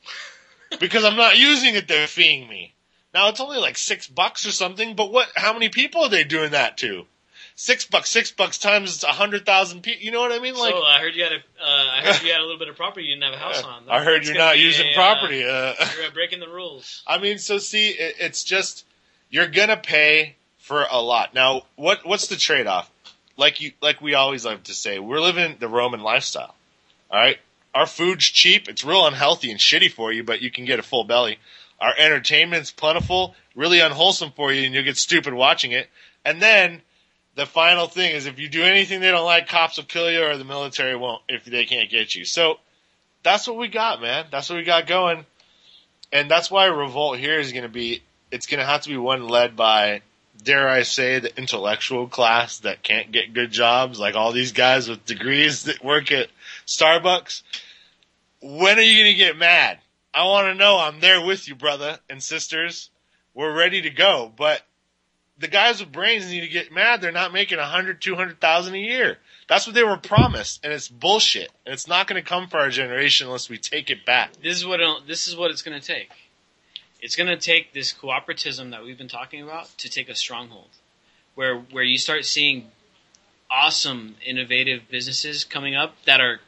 because I'm not using it. They're feeing me. Now it's only like $6 or something, but how many people are they doing that to? $6 times 100,000 people. You know what I mean? Like, so I heard you had a little bit of property you didn't have a house on. I heard you're not using property. You're breaking the rules. I mean, so see, it's just you're gonna pay for a lot. Now, what's the trade-off? Like we always like to say, we're living the Roman lifestyle. All right, our food's cheap. It's real unhealthy and shitty for you, but you can get a full belly. Our entertainment's plentiful, really unwholesome for you, and you'll get stupid watching it. And then the final thing is if you do anything they don't like, cops will kill you or the military won't if they can't get you. So that's what we got, man. That's what we got going. And that's why revolt here is going to be, it's going to have to be one led by, dare I say, the intellectual class that can't get good jobs, like all these guys with degrees that work at Starbucks. When are you going to get mad? I want to know. I'm there with you, brother and sisters. We're ready to go. But the guys with brains need to get mad. They're not making 100, 200,000 a year. That's what they were promised, and it's bullshit. And it's not going to come for our generation unless we take it back. This is what it's going to take. It's going to take this cooperatism that we've been talking about to take a stronghold. where you start seeing awesome, innovative businesses coming up that are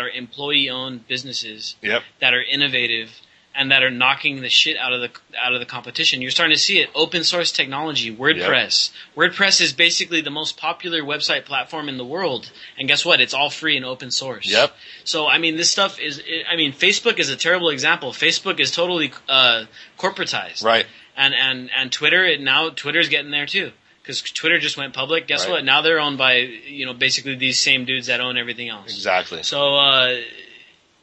employee-owned businesses Yep. that are innovative and that are knocking the shit out of the competition. You're starting to see it. Open source technology, WordPress. WordPress is basically the most popular website platform in the world, and guess what? It's all free and open source. Yep. So I mean, this stuff is. I mean, Facebook is a terrible example. Facebook is totally corporatized. Right. And Twitter Twitter's getting there too. Because Twitter just went public. Guess what? Now they're owned by, basically these same dudes that own everything else. Exactly. So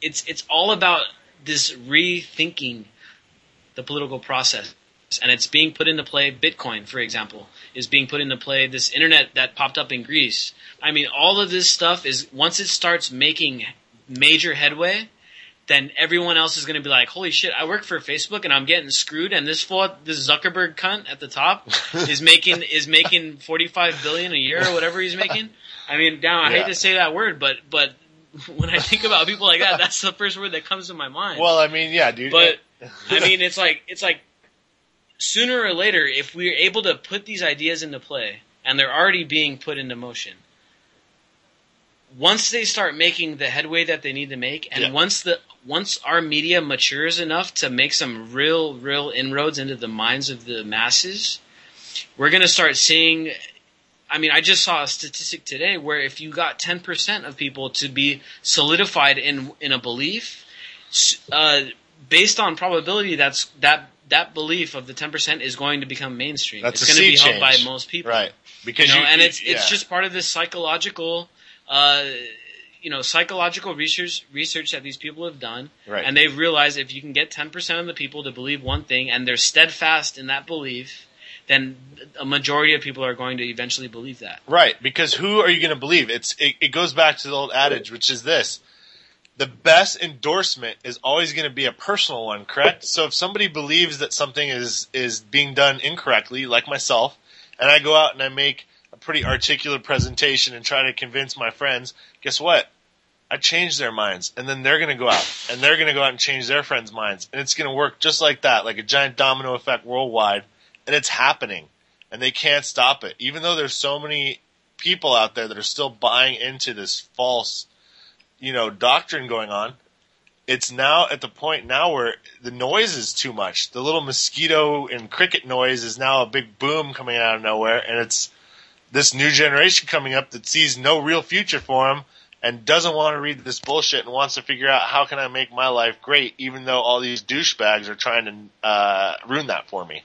it's all about this rethinking the political process. And it's being put into play. Bitcoin, for example, is being put into play. This internet that popped up in Greece. I mean, all of this stuff is, once it starts making major headway, then everyone else is going to be like, holy shit, I work for Facebook and I'm getting screwed, and this Zuckerberg cunt at the top is making 45 billion a year or whatever he's making. I mean, I hate to say that word, but when I think about people like that, that's the first word that comes to my mind. Well, I mean, yeah, dude. But I mean, it's like sooner or later, if we're able to put these ideas into play, and they're already being put into motion, once they start making the headway that they need to make, and once our media matures enough to make some real inroads into the minds of the masses, we're going to start seeing. I mean, I just saw a statistic today where if you got 10% of people to be solidified in a belief, based on probability, that belief of the 10% is going to become mainstream. That's it's going to be held by most people, right? Because and it's just part of this psychological. Psychological research that these people have done, right. And they've realized if you can get 10% of the people to believe one thing and they're steadfast in that belief, then a majority of people are going to eventually believe that. Right, because who are you going to believe? It goes back to the old adage, which is this. The best endorsement is always going to be a personal one, correct? So if somebody believes that something is being done incorrectly, like myself, and I go out and I make a pretty articulate presentation and try to convince my friends, guess what? I change their minds, and then they're going to go out, and they're going to go out and change their friends' minds, and it's going to work just like that, like a giant domino effect worldwide, and it's happening, and they can't stop it. Even though there's so many people out there that are still buying into this false, doctrine going on, it's now at the point now where the noise is too much. The little mosquito and cricket noise is now a big boom coming out of nowhere, and it's this new generation coming up that sees no real future for them and doesn't want to read this bullshit and wants to figure out how can I make my life great, even though all these douchebags are trying to ruin that for me.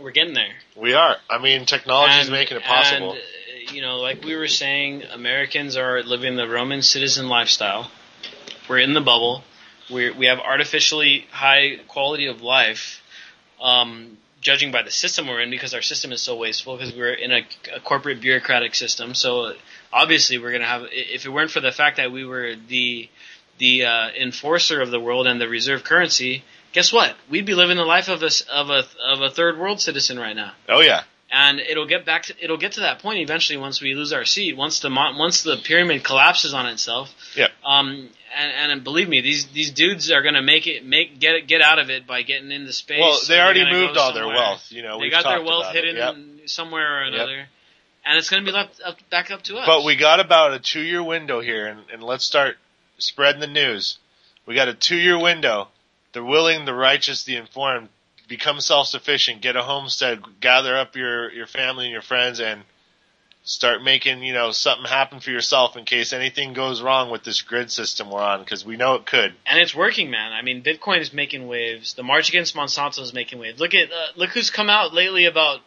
We're getting there. We are. I mean, technology is making it possible. And, like we were saying, Americans are living the Roman citizen lifestyle. We're in the bubble. We have artificially high quality of life. Judging by the system we're in, because our system is so wasteful, because we're in a corporate bureaucratic system. So obviously we're going to have, if it weren't for the fact that we were the enforcer of the world and the reserve currency, guess what? We'd be living the life of a third world citizen right now. Oh yeah. And it'll get to that point eventually once we lose our seat, once the pyramid collapses on itself. Yeah. And believe me, these dudes are gonna get out of it by getting into space. Well, they already moved all their wealth. They got their wealth hidden somewhere or another, and it's gonna be left back up to us. But we got about a 2-year window here, and let's start spreading the news. We got a 2-year window. The willing, the righteous, the informed, become self-sufficient, get a homestead, gather up your family and your friends, and start making, something happen for yourself in case anything goes wrong with this grid system we're on, because we know it could. And it's working, man. I mean, Bitcoin is making waves. The March Against Monsanto is making waves. Look who's come out lately about,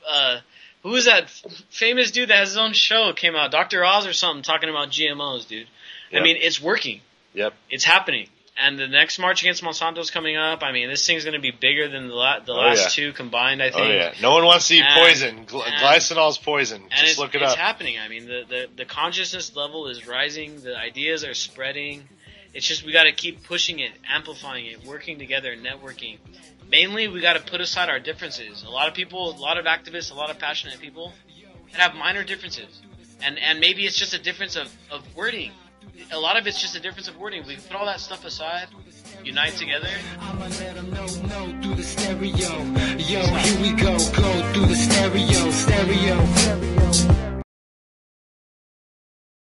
who was that famous dude that has his own show came out, Dr. Oz or something, talking about GMOs, dude. Yep. I mean, it's working. Yep. It's happening. And the next March Against Monsanto is coming up. I mean, this thing's going to be bigger than the last two combined, I think. Oh, yeah. No one wants to eat poison. Glycinol's poison. Just look it up. It's happening. I mean, the consciousness level is rising. The ideas are spreading. It's just we got to keep pushing it, amplifying it, working together, networking. Mainly, we got to put aside our differences. A lot of people, a lot of activists, a lot of passionate people that have minor differences. And maybe it's just a difference of wording. a lot of it's just a difference of wording. We put all that stuff aside, unite together. I'ma let 'em know through the stereo. Yo, here we go through the stereo.